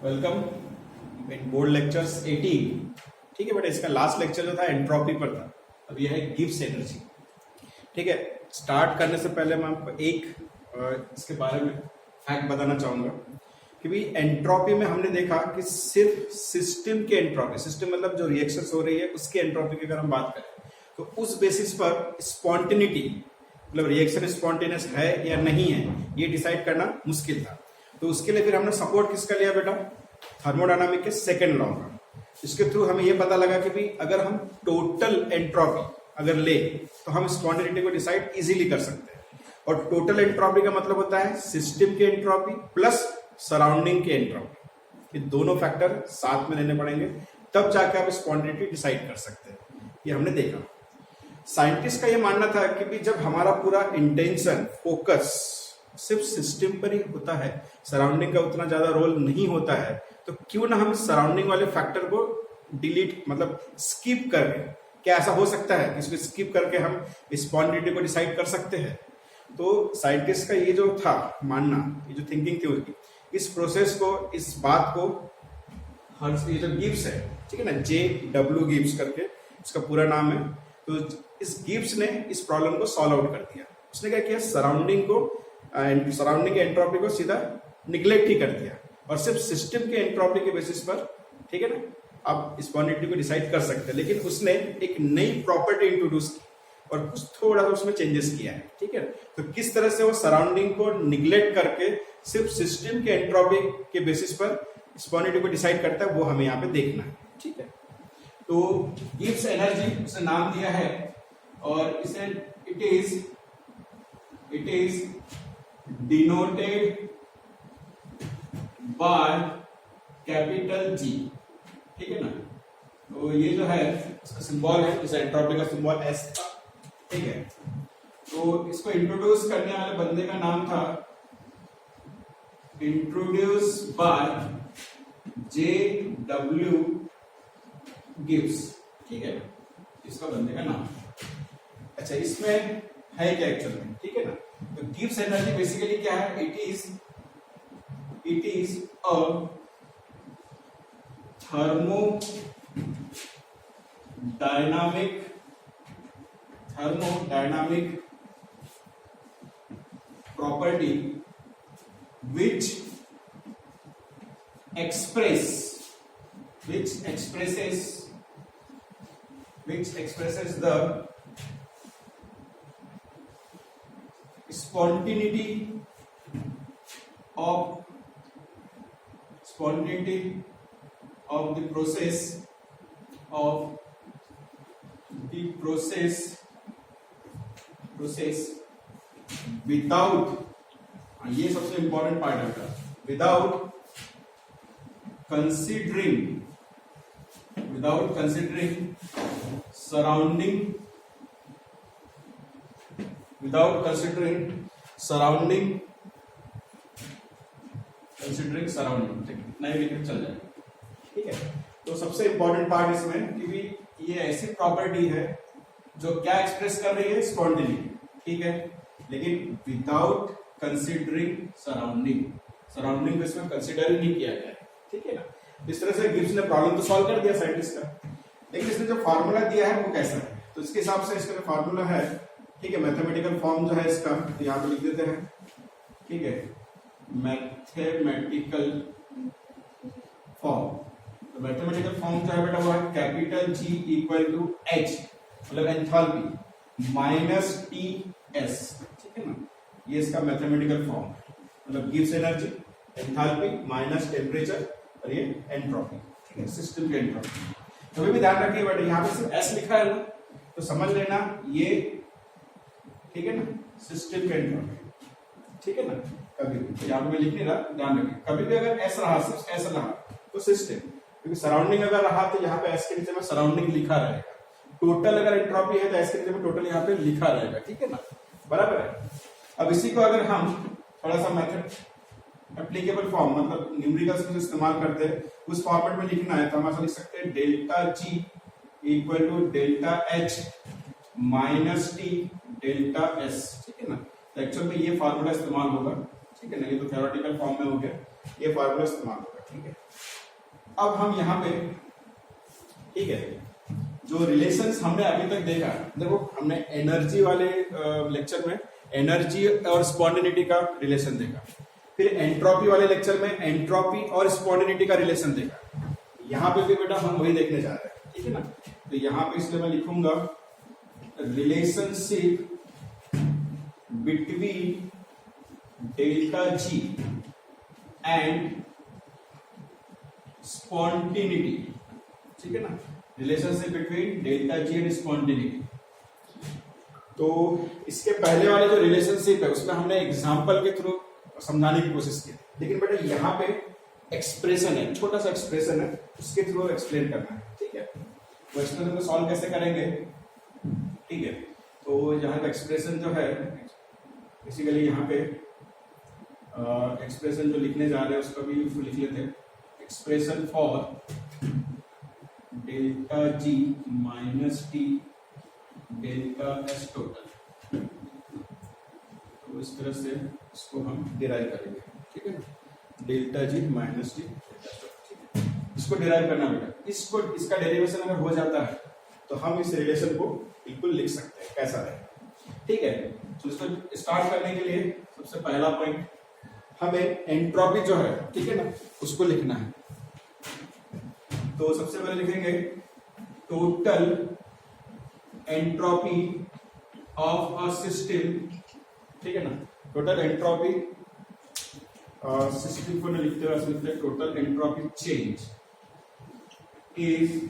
Welcome in board lectures 18। ठीक है बेटा, इसका लास्ट लेक्चर जो था एंट्रोपी पर था। अब यह है गिब्स एनर्जी। ठीक है, स्टार्ट करने से पहले मैं आपको एक इसके बारे में फैक्ट बताना चाहूंगा कि भाई एंट्रोपी में हमने देखा कि सिर्फ सिस्टम के एंट्रोपी, सिस्टम मतलब जो रिएक्शंस हो रही है उसके एंट्रोपी की अगर हम बात करें तो उस बेसिस पर स्पॉन्टेनिटी मतलब रिएक्शन स्पॉन्टेनियस है या नहीं है ये डिसाइड करना मुश्किल था। तो उसके लिए फिर हमने सपोर्ट किसका लिया बेटा? थर्मोडायनामिक के सेकंड लॉ का। इसके थ्रू हमें यह पता लगा कि भाई अगर हम टोटल एंट्रोपी अगर ले तो हम स्पॉन्टेनिटी को डिसाइड इजीली कर सकते हैं। और टोटल एंट्रोपी का मतलब होता है सिस्टम के एंट्रोपी प्लस सराउंडिंग के एंट्रोपी। ये दोनों फैक्टर साथ में लेने पड़ेंगे, तब जाके आप स्पॉन्टेनिटी डिसाइड कर सकते हैं। ये हमने देखा। साइंटिस्ट का ये मानना था कि भी जब हमारा पूरा इंटेंशन फोकस सिर्फ सिस्टम पर ही होता है, सराउंडिंग का उतना ज्यादा रोल नहीं होता है, तो क्यों ना हम सराउंडिंग वाले फैक्टर को डिलीट मतलब स्किप करें। क्या ऐसा हो सकता है इसको स्किप करके हम स्पॉन्टेनिटी को डिसाइड कर सकते हैं? तो साइंटिस्ट का ये जो था मानना, ये जो थिंकिंग थी उनकी, इस प्रोसेस को, इस बात को ये जो गिब्स है, ठीक है ना, JW गिब्स करके इसका पूरा नाम है, तो इस गिब्स ने इस प्रॉब्लम को सॉल्व आउट कर दिया। उसने क्या किया, सराउंडिंग के एंट्रोपी को सीधा निग्लेक्ट ही कर दिया और सिर्फ सिस्टम के एंट्रोपी के बेसिस पर, ठीक है ना, आप स्पॉन्टेनिटी को डिसाइड कर सकते हैं। लेकिन उसने एक नई प्रॉपर्टी इंट्रोड्यूस की और कुछ थोड़ा सा उसमें चेंजेस किया है। ठीक है, तो किस तरह से वो सराउंडिंग को निग्लेक्ट करके सिर्फ सिस्टम के एंट्रोपी के बेसिस पर स्पॉन्टेनिटी को डिसाइड करता है, वो हमें यहाँ पे देखना है। ठीक है, तो गिब्स एनर्जी उसने नाम दिया है और इसे it is denoted by capital G। ठीक है ना, तो ये जो है इसका सिंबल है, इस एंट्रोपी का सिंबल S था। ठीक है, तो इसको इंट्रोड्यूस करने वाले बंदे का नाम था इंट्रोड्यूस बाय JW गिब्स। ठीक है, इसका बंदे का नाम। अच्छा, इसमें है क्या एक्चुअल में? ठीक है ना, तो गिब्स एनर्जी बेसिकली क्या है? It is a thermodynamic property which expresses the spontaneity of the process without, ये सबसे इंपॉर्टेंट पार्ट है बेटा, without considering surrounding नहीं लिखे चल जाए। ठीक है, तो सबसे इंपॉर्टेंट पार्ट इसमें कि भी ये ऐसी प्रॉपर्टी है जो क्या एक्सप्रेस कर रही है? स्पॉन्टेनिटी। ठीक है, लेकिन विदाउट कंसिडरिंग सराउंडिंग को इसमें कंसिडर ही नहीं किया गया है। ठीक है ना, इस तरह से गिब्स ने प्रॉब्लम तो सॉल्व कर दिया साइंटिस्ट का, लेकिन इसने जो फार्मूला दिया है वो कैसा है? तो इसके हिसाब से इसका फार्मूला है, ठीक है, मैथमेटिकल फॉर्म जो है इसका, तो यहाँ पे लिख देते हैं। ठीक है, मैथमेटिकल फॉर्म, तो मैथमेटिकल फॉर्म जो है बेटा वो है capital G equal to H मतलब एंथैल्पी माइनस TS। ठीक है ना, ये इसका मैथमेटिकल फॉर्म मतलब Gibbs energy, enthalpy minus temperature और ये एंट्रोपी। ठीक है, सिस्टम की एंट्रोपी। कभी भी ध्यान रखिए बेटा, यहाँ पे सिर्फ S लिखा है ना, तो समझ लेना ये, ठीक है ना, सिस्टम की एंट्रोपी। ठीक है ना, कभी भी यहाँ पे मैं लिख नहीं रहा, ध्यान रखिए, कभी भी अगर S रहा, सिर्फ S रहा तो सिस्टम, क्योंकि सराउंडिंग अगर रहा तो यहाँ पे S के नीचे में सराउंडिंग लिखा रहेगा। टोटल अगर एंट्रोपी है तो S के नीचे में टोटल यहाँ पे लिखा रहेगा। ठीक है ना, बराबर है। अब इसी को अगर हम थोड़ा सा मेथड एप्लीकेबल फॉर्म मतलब न्यूमेरिकल्स में इस्तेमाल करते हैं, उस फॉर्मेट में लिखना है तो हम ऐसा लिख सकते हैं delta G equal to delta H minus T delta S। ठीक है ना, तो एक्चुअल में ये फार्मूला इस्तेमाल होगा। ठीक है ना, ये तो थ्योरेटिकल फॉर्म में हो गया, ये फार्मूला इस्तेमाल होगा। ठीक है, अब हम यहाँ पे, ठीक है, जो रिलेशंस हमने अभी तक देखा, देखो हमने एनर्जी वाले लेक्चर में एनर्जी और स्पॉन्टेनिटी का रिलेशन देखा, फिर एंट्रोपी वाले लेक्चर में एंट्रोपी और स्पॉन्टेनिटी का रिलेशन देखा। यहाँ पे भी बेटा हम वही देखने जा रहे हैं, ठीक है ना। तो यहाँ पे इसलिए मैं लिखूंगा relationship between delta G and spontaneity, ठीक है ना, relationship between delta G and spontaneity. तो इसके पहले वाले जो रिलेशनशिप है उसमें हमने एग्जांपल के थ्रू समझाने की कोशिश की, लेकिन बेटा यहाँ पे एक्सप्रेशन है, छोटा सा एक्सप्रेशन है, उसके थ्रू एक्सप्लेन करना है, ठीक है। तो एक्सप्रेशन को सॉल्व कैसे करेंगे, ठीक है। तो यहाँ पे एक्सप्रेशन जो है बेसिकली यहाँ पे एक्सप्रेशन जो लिखने जा रहे हैं उसका भी लिख लेते हैं, expression for delta G minus T delta S total. तो इस तरह से इसको हम डिराइव करेंगे, ठीक है ना, delta G minus T delta total, इसको डिराइव करना बेटा। इसको इसका डेरिवेशन अगर हो जाता है तो हम इस रिलेशन को बिल्कुल लिख सकते हैं कैसा है, ठीक है। तो इसको स्टार्ट करने के लिए सबसे पहला पॉइंट हमें एंट्रोपी जो है, ठीक है ना, उसको लिखना है। तो सबसे पहले लिखेंगे total entropy of a system, ठीक है ना, टोटल एंट्रोपी सिस्टम को लिखते हुए लिखते हैं total entropy change is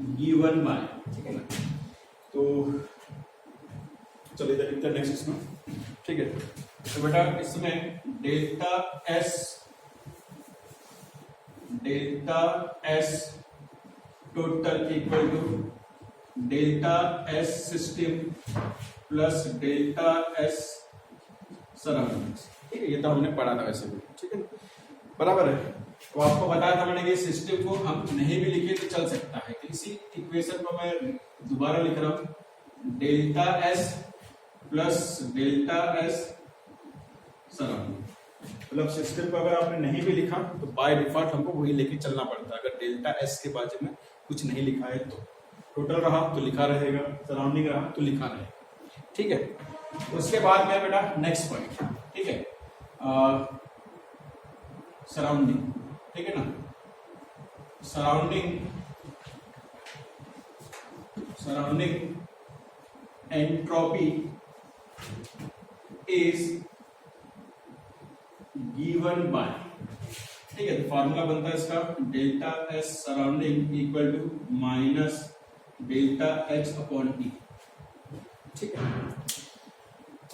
given by, ठीक है ना। तो चलिए इधर लिखते हैं नेक्स्ट इसमें, ठीक है। तो बेटा इसमें delta S total equal to delta S system plus delta S surroundings, ठीक है। ये तो हमने पढ़ा था वैसे भी, ठीक है ना, बराबर है। तो आपको बताया था मैंने कि सिस्टम को हम नहीं भी लिखे तो चल सकता है। तो इसी इक्वेशन को मैं दोबारा लिख रहा हूं, delta S plus delta S surrounding. मतलब सिस्टम को अगर आपने नहीं भी लिखा तो बाय डिफॉल्ट हमको वही लेके चलना पड़ता है। अगर डेल्टा एस के बाजू में कुछ नहीं लिखा है तो टोटल रहा तो लिखा रहेगा, सराउंडिंग रहा तो लिखा रहेगा, ठीक है। उसके बाद में बेटा नेक्स्ट पॉइंट, ठीक है, सराउंडिंग, ठीक है ना। Surrounding entropy is given by, ठीक है। तो फॉर्मूला बनता है इसका delta S surrounding equal to minus delta H upon T, ठीक है।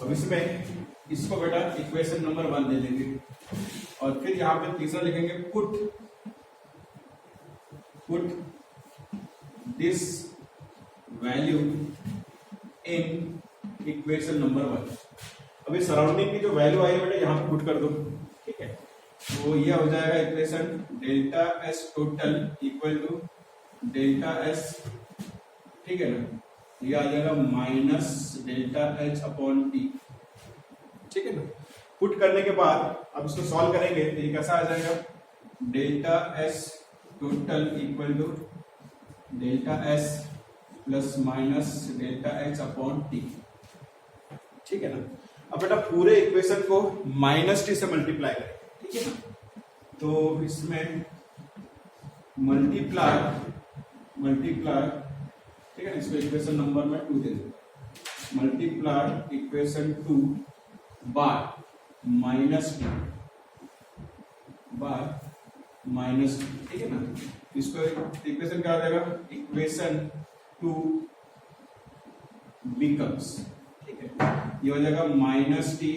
अब इसमें इसको बेटा इक्वेशन नंबर 1 दे देंगे और फिर यहां पे तीसरा लिखेंगे put this value in equation number 1। अभी सराउंडिंग की जो वैल्यू आई है बेटा यहाँ पे पुट कर दो, ठीक है। तो ये हो जाएगा equation delta S total equal to delta S, ठीक है ना, ये आ जाएगा minus delta H upon T, ठीक है ना। पुट करने के बाद अब इसको सॉल्व करेंगे तो ये कैसा आ जाएगा, delta S total equal to delta S plus minus delta H upon T, ठीक है ना। अब बेटा पूरे इक्वेशन को माइनस टी से मल्टीप्लाई करें, ठीक है ना। तो इसमें मल्टीप्लाई, ठीक है ना, इसको इक्वेशन नंबर में 2 दे दो, multiply equation 2 bye minus T, ठीक है ना। इसको इक्वेशन क्या आ जाएगा, इक्वेशन 2 बिकम्स, ठीक है, ये हो जाएगा minus T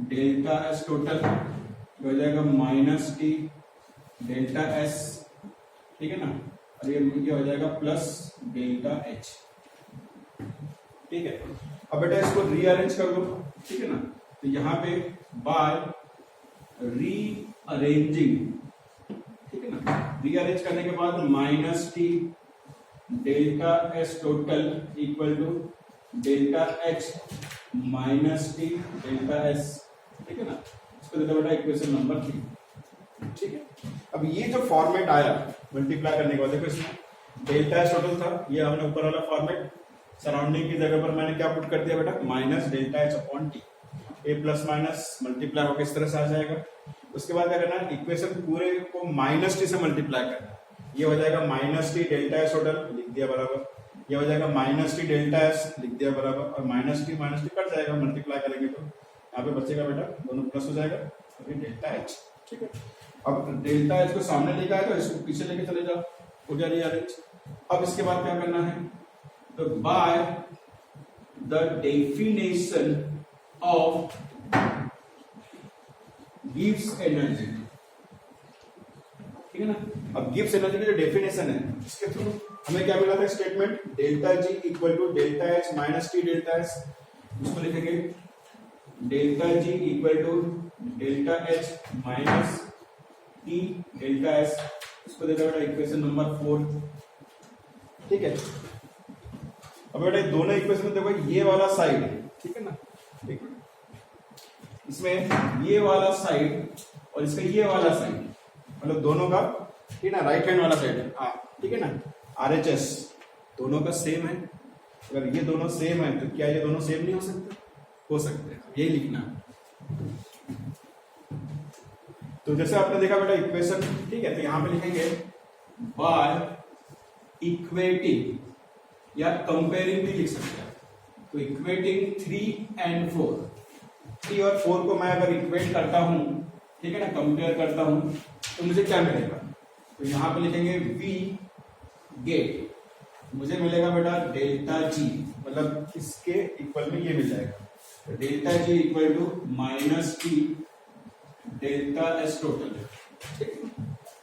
delta S total, ये हो जाएगा माइनस टी डेल्टा एस, ठीक है ना, और ये हो जाएगा प्लस डेल्टा एच, ठीक है। अब बेटा इसको रीअरेंज कर दो, ठीक है ना। तो यहाँ पे बाय रीअरेंजिंग, ठीक है ना, रीअरेंज करने के बाद minus T delta S total equal to delta H minus T delta S, ठीक है ना। इसको देता बेटा इक्वेशन नंबर 3। ठीक है, अब ये जो फॉर्मेट आया मल्टीप्लाई करने के बाद, देखो इसमें डेल्टा एच टोटल था, ये हमने ऊपर वाला फॉर्मेट, सराउंडिंग की जगह पर मैंने क्या पुट कर दिया बेटा, minus delta H upon T, ए प्लस माइनस मल्टीप्लाई होकर इस तरह से आ जाएगा। उसके बाद क्या करना है, इक्वेशन पूरे को माइनस टी से मल्टीप्लाई करना है, ये हो जाएगा minus T delta H total, लिख दिया बराबर, ये हो जाएगा माइनस टी डेल्टा एच, लिख दिया बराबर, और माइनस टी कट जाएगा मल्टीप्लाई करेंगे तो यहाँ पे बचेगा बेटा, दोनों प्लस हो जाएगा, अभी डेल्टा एच। ठीक है, अब डेल्टा एच को सामने लेके आए तो इसको पीछे लेके चले जाओ, हो गया रीअरेंज। अब इसके बाद क्या करना है, तो by the definition of gives energy, ठीक है ना। अब गिव्स एनर्जी की जो डेफिनेशन है इसके थ्रू हमें क्या मिला था statement, delta G equal to delta H minus T delta H, इसको लिखेंगे delta G equal to delta H minus T delta H, इसको देता बेटा इक्वेशन नंबर 4। ठीक है, अब बेटा दोनों इक्वेशन में देखो ये वाला साइड, ठीक है ना, ठीक, इसमें ये वाला साइड और इसका ये वाला साइड, मतलब दोनों का, ठीक है ना, राइट हैंड वाला साइड है, ठीक है ना, RHS दोनों का सेम है। अगर ये दोनों सेम है तो क्या ये दोनों सेम नहीं हो सकते, हो सकते हैं, यही लिखना है। तो जैसे आपने देखा बेटा इक्वेशन, ठीक है, तो यहां पे लिखेंगे बाय इक्वेटिंग या कंपेयरिंग भी लिख सकते हैं, तो इक्वेटिंग 3 and 4, 3 और 4 को मैं अगर इक्वेट करता हूं, ठीक है ना, कंपेयर करता हूं, तो मुझे क्या मिलेगा, तो यहां पे लिखेंगे V गेट, मुझे मिलेगा बेटा डेल्टा जी, मतलब इसके इक्वल में ये मिल जाएगा, तो delta G equal to minus T delta S total. ठीक है,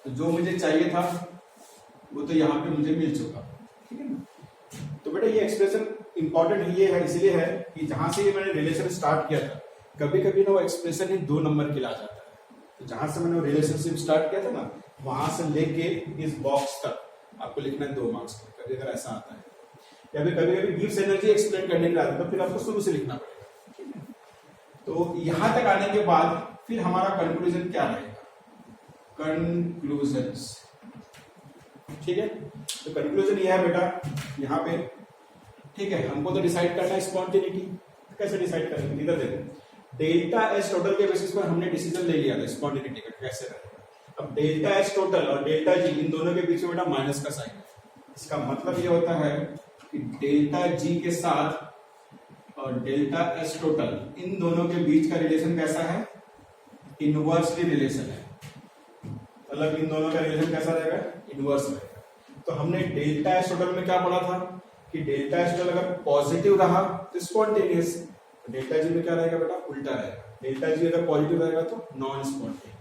तो जो मुझे चाहिए था वो तो यहाँ पे मुझे मिल चुका, ठीक है ना। तो बेटा ये एक्सप्रेशन इंपॉर्टेंट ये है, इसलिए है कि जहां से ये मैंने रिलेशन स्टार्ट किया था, कभी कभी ना वो एक्सप्रेशन ही 2 नंबर के ला जाता है, तो जहां से मैंने रिलेशनशिप स्टार्ट किया था ना, वहां से लेके इस बॉक्स तक आपको लिखना है 2 मार्क्स का, कभी अगर ऐसा आता है, या फिर कभी कभी गिव्स एनर्जी एक्सप्लेन करने के लिए आता है, तो फिर आपको शुरू से लिखना पड़ेगा। ठीक है, तो यहां तक आने के बाद फिर हमारा कंक्लूजन क्या रहेगा, कंक्लूजन्स। ठीक है, तो कंक्लूजन यह है बेटा यहाँ पे, ठीक है, हमको तो डिसाइड करना है स्पॉन्टेनिटी, कैसे डिसाइड करेंगे, इधर देखो डेल्टा एस टोटल के बेसिस पर हमने डिसीजन ले लिया था स्पॉन्टेनिटी का कैसे रहेगा। अब डेल्टा एस टोटल और डेल्टा जी इन दोनों के बीच में बेटा माइनस का साइन है, इसका मतलब ये होता है कि डेल्टा जी के साथ और डेल्टा एस टोटल इन दोनों के बीच का रिलेशन कैसा है, इनवर्सली रिलेशन है, मतलब इन दोनों का रिलेशन कैसा रहेगा, इनवर्स रहेगा। तो हमने डेल्टा एस टोटल में क्या पढ़ा था कि डेल्टा एस टोटल अगर पॉजिटिव रहा तो स्पॉन्टेनियस, डेल्टा जी में क्या रहेगा बेटा, उल्टा रहेगा, डेल्टा जी अगर पॉजिटिव रहेगा तो नॉन स्पॉन्टेनियस।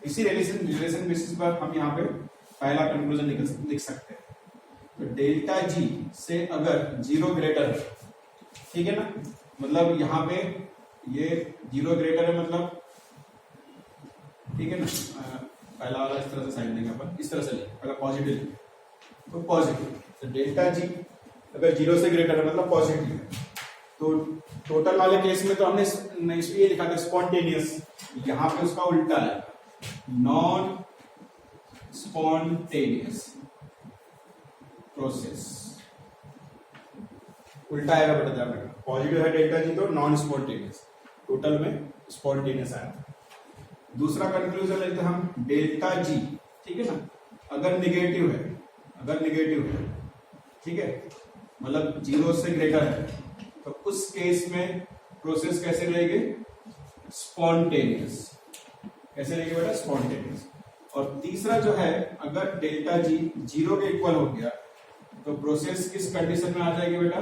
इसी रिलेशन बेसिस पर हम यहाँ पे पहला कंक्लूजन लिख सकते हैं, तो डेल्टा जी से अगर 0 ग्रेटर है, ठीक है ना, मतलब यहाँ पे ये 0 ग्रेटर है, मतलब ठीक है ना, पहला वाला इस तरह से साइन देंगे अपन, इस तरह से लिखें, अगर पॉजिटिव तो पॉजिटिव, तो डेल्टा जी अगर 0 से ग्रेटर है मतलब पॉजिटिव है, तो टोटल वाले केस में तो हमने इसलिए लिखा था स्पॉन्टेनियस, यहाँ पे उसका उल्टा है, नॉन स्पॉन्टेनियस प्रोसेस, उल्टा आएगा बेटा, ध्यान रखना, पॉजिटिव है डेल्टा जी तो नॉन स्पॉन्टेनियस, टोटल में स्पॉन्टेनियस आया। दूसरा कंक्लूजन लेते हैं हम, डेल्टा जी, ठीक है ना, अगर निगेटिव है, ठीक है, मतलब 0 से ग्रेटर है, तो उस केस में प्रोसेस कैसे रहेगी, स्पॉन्टेनियस, कैसे रहेगी बेटा, स्पॉन्टेनियस। और तीसरा जो है, अगर डेल्टा जी 0 के इक्वल हो गया तो प्रोसेस किस कंडीशन में आ जाएगी बेटा,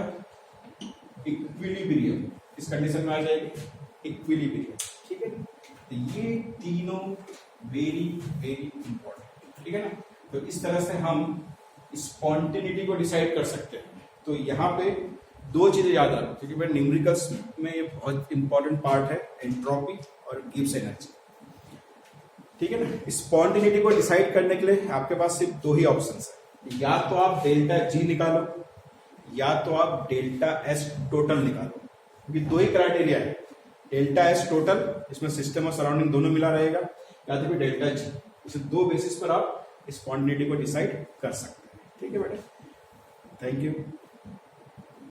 इक्विलिब्रियम, किस कंडीशन में आ जाएगी, इक्विलिब्रियम। ठीक है, तो ये तीनों वेरी वेरी इंपॉर्टेंट, ठीक है ना। तो इस तरह से हम स्पॉन्टेनिटी को डिसाइड कर सकते हैं। तो यहाँ पे 2 चीजें याद रखो, क्योंकि भाई न्यूमेरिकल्स में ये बहुत इंपॉर्टेंट पार्ट है, एंट्रोपी और गिब्स एनर्जी, ठीक है ना। स्पॉन्टेनिटी को डिसाइड करने के लिए आपके पास सिर्फ 2 ही ऑप्शंस है, या तो आप डेल्टा जी निकालो या तो आप डेल्टा एस टोटल निकालो, क्योंकि 2 ही क्राइटेरिया है, डेल्टा एस टोटल, इसमें सिस्टम और सराउंडिंग दोनों मिला रहेगा, या तो फिर डेल्टा जी। इसे दो बेसिस पर आप इस क्वांटिटी को डिसाइड कर सकते हैं। ठीक है बेटा, थैंक यू।